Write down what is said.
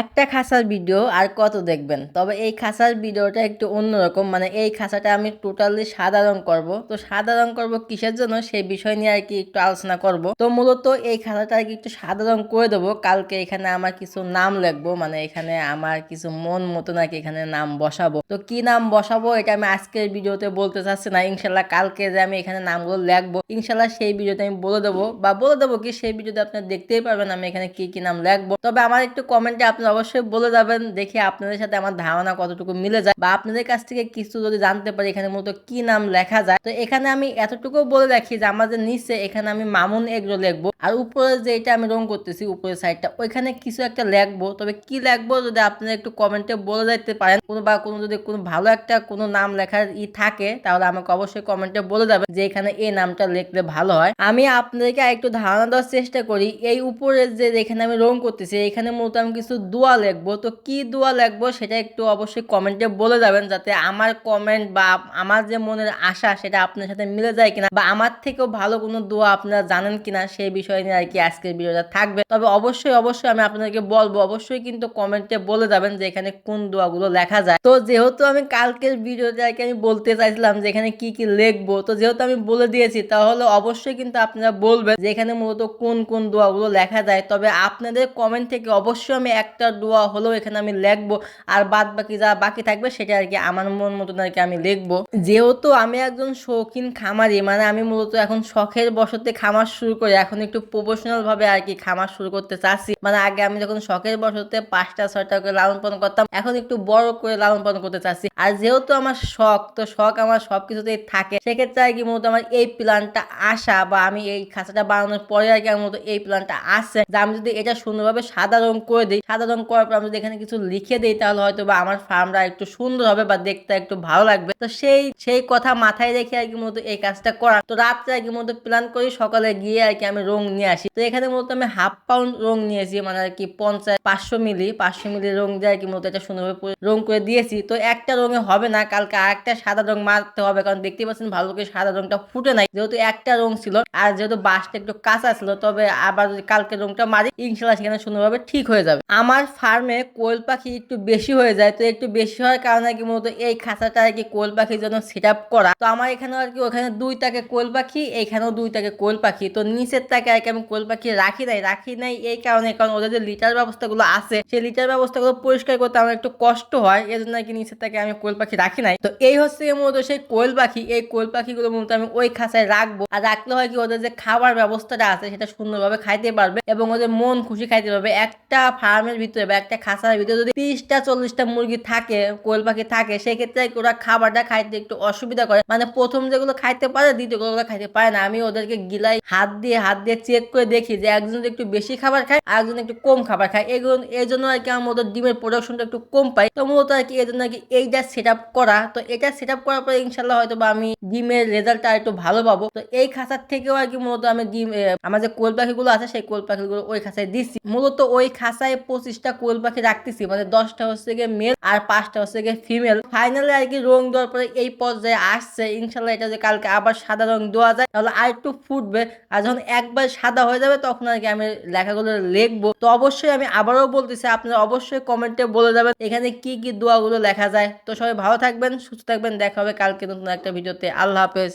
একটা খাঁচার ভিডিও আর কত দেখবেন। তবে এই খাঁচার ভিডিওটা একটু অন্যরকম, মানে এই খাঁচাটা আমি টোটালি সাদা রং করব। তো সাদা রং করব কিসের জন্য সেই বিষয় নিয়ে আর কি একটু আলোচনা করব। তো মূলত এই খাঁচাটা আর কি একটু সাদা রং করে দেবো। কালকে এখানে আমার কিছু নাম লিখবো, মানে এখানে আমার কিছু মন মতো নাকি এখানে নাম বসাবো। তো কি নাম বসাবো এটা আমি আজকের ভিডিওতে বলতে চাচ্ছি না। ইনশাল্লাহ কালকে যে আমি এখানে নামগুলো লিখবো, ইনশাল্লাহ সেই ভিডিওতে আমি বলে দেবো, বা বলে দেবো কি সেই ভিডিওতে আপনারা দেখতেই পারবেন আমি এখানে কি কি নাম লিখবো। তবে আমার একটু কমেন্টে আপনারা অবশ্যই বলে যাবেন, দেখি আপনাদের সাথে আমার ধারণা কতটুকু মিলে যায়, বা আপনাদের কাছ থেকে কিছু যদি জানতে পারি এখানে মূলত কি নাম লেখা যায়। তো এখানে আমি এতটুকু বলে রাখি যে আমাদের নিচে এখানে আমি মামুন এগরো লিখবো, আর উপরে যে এটা আমি রং করতেছি উপরের সাইডটা ওইখানে কিছু একটা লিখবো। তবে কি লিখবো যদি আপনারা একটু কমেন্টে বলে যাইতে পারেন, কোনো বা কোনো যদি কোনো ভালো একটা কোনো নাম লেখার থাকে তাহলে আমাকে অবশ্যই কমেন্টে বলে যাবেন যে এখানে এই নামটা লিখলে ভালো হয়। আমি আপনাদেরকে একটু ধারণা দেওয়ার চেষ্টা করি। এই উপরে যে এখানে আমি রং করতেছি এখানে মূলত আমি কিছু দোয়া লিখবো। তো কি দোয়া লিখবো সেটা একটু অবশ্যই কমেন্টে বলে যাবেন, যাতে আমার কমেন্ট বা আমার যে মনের আশা সেটা আপনার সাথে মিলে যায় কিনা, বা আমার থেকেও ভালো কোনো দোয়া আপনারা জানেন কিনা সেই বিষয় নিয়ে আর কি আজকের ভিডিওটা থাকবে। তবে অবশ্যই অবশ্যই আমি আপনাদেরকে বলবো, অবশ্যই কিন্তু কমেন্টে বলে যাবেন যে এখানে কোন দোয়াগুলো লেখা যায়। তো যেহেতু আমি কালকের ভিডিওতে আর কি আমি বলতে চাইছিলাম যে এখানে কি কি লিখবো, তো যেহেতু আমি বলে দিয়েছি তাহলে অবশ্যই কিন্তু আপনারা বলবেন যে এখানে মূলত কোন কোন দোয়াগুলো লেখা যায়। তবে আপনাদের কমেন্ট থেকে অবশ্যই আমি একটা দোয়া হলেও এখানে আমি লিখবো, আর বাদ বাকি যা বাকি থাকবে সেটা আর কি আমার মন মতন আর কি আমি লিখবো। যেহেতু আমি একজন শৌখিন খামারি, মানে আমি মূলত এখন শখের বশতে খামার শুরু করি, এখন একটু প্রফেশনাল ভাবে আর কি খামার শুরু করতে চাচ্ছি। মানে আগে আমি যখন শখের বশতে 5টা 6টা করে লালন পালন করতাম, এখন একটু বড় করে লালন পালন করতে চাচ্ছি। আর যেহেতু আমার শখ, তো শখ আমার সবকিছুতেই থাকে, সেক্ষেত্রে আর কি মূলত আমার এই প্ল্যানটা আসা, বা আমি এই খাঁচাটা বানানোর পরে আর কি আমার মূলত এই প্ল্যানটা আসছে যে আমি যদি এটা সুন্দরভাবে সাদা রং করে দিই, সাদা রং করার পর আমি যদি এখানে কিছু লিখে দিই তাহলে হয়তো বা আমার ফার্মটা একটু সুন্দর হবে বা দেখতে একটু ভালো লাগবে। তো সেই কথা মাথায় রেখে আর কি মূলত এই কাজটা করা। তো রাত্রে আর কি মূলত প্ল্যান করি সকালে গিয়ে আর কি আমি রং নিয়ে আসি। তো এখানে মূলত আমি 1/2 পাউন্ড রং নিয়েছি, মানে আর কি 500 মিলি রং দিয়ে আর কি মূলত এটা সুন্দরভাবে রং করে দিয়েছি। তো একটা রঙে হবে না, কালকে আরেকটা সাদা রং মারতে হবে, কারণ দেখতে পাচ্ছেন ভালো করে সাদা রংটা ফুটে নাই, যেহেতু একটা রং ছিল আর যেহেতু বাঁশটা একটু কাঁচা ছিল। তবে আবার যদি কালকে রংটা মারি ইনশাল্লাহ সেখানে সুন্দরভাবে ঠিক হয়ে যাবে। আমার ফার্মে কোয়েল পাখি একটু বেশি হয়ে যায়, তো একটু বেশি হওয়ার কারণে কি মূলত এই খাঁচাটা আর কি কোয়েল পাখির জন্য সেট আপ করা। তো আমার এখানে আর কি ওখানে 2টাকে কোয়েল পাখি, এখানেও 2টাকে কোয়েল পাখি। তো নিচের তাকে আর কি আমি কোয়েল পাখি রাখি নাই এই কারণে, কারণ ওদের যে লিটার ব্যবস্থাগুলো আছে সেই লিটার ব্যবস্থাগুলো পরিষ্কার করতে আমার একটু কষ্ট হয়, এই জন্য আর কি নিচের তাকে আমি কোয়েল পাখি রাখি নাই। তো এই হচ্ছে মূলত সেই কোয়েল পাখি। এই কোয়েল পাখিগুলো মূলত আমি ওই খাঁচায় রাখবো, আর রাখলে হয় কি ওদের যে খাবার ব্যবস্থাটা আছে সেটা সুন্দরভাবে খাইতে পারবে এবং ওদের মন খুশি খাইতে পারবে। একটা ফার্মের ভিতরে বা একটা খাঁচার ভিতরে যদি 30টা 40টা মুরগি থাকে, কোয়েল পাখি থাকে, সেক্ষেত্রে ওরা খাবারটা খাইতে একটু অসুবিধা করে। মানে প্রথম যেগুলো খাইতে পারে দ্বিতীয়গুলো খাইতে পারে না। আমি ওদেরকে গিলাই হাত দিয়ে চেক করে দেখি যে একজন একটু বেশি খাবার খায় আর একজন একটু কম খাবার খায়। এগুলো এই জন্য আর কি আমার ওদের ডিমের প্রোডাকশনটা একটু কম পাই। তো মূলত আর কি এই জন্য আর কি এইটা সেট আপ করা। তো এটা সেট আপ করার পরে ইনশাল্লাহ হয়তো বা আমি ডিমের রেজাল্টটা একটু ভালো পাবো। তো এই খাঁচার থেকেও আর কি মূলত আমি ডিম আমার যে কোয়েল পাখিগুলো আছে সেই কোয়েল পাখিগুলো ওই খাঁচায় দিচ্ছি। মূলত ওই খাঁচায় 25টা কোয়েল পাখি রাখতেছি, মানে 10টা হচ্ছে গিয়ে মেল আর 5টা হচ্ছে গিয়ে ফিমেল। ফাইনালি আর কি রং দেওয়ার পরে এই পর্যায়ে আসছে। ইনশাল্লাহ এটা যে কালকে আবার সাদা রং দেওয়া যায় তাহলে আর একটু ফুটবে, আর যখন একবার সাদা হয়ে যাবে তখন আর কি আমি লেখাগুলো লিখবো। তো অবশ্যই আমি আবারও বলতেছি আপনারা অবশ্যই কমেন্টে বলে যাবেন এখানে কি কি দোয়াগুলো লেখা যায়। তো সবাই ভালো থাকবেন, সুস্থ থাকবেন, দেখা হবে কালকে নতুন একটা ভিডিওতে। আল্লাহ হাফেজ।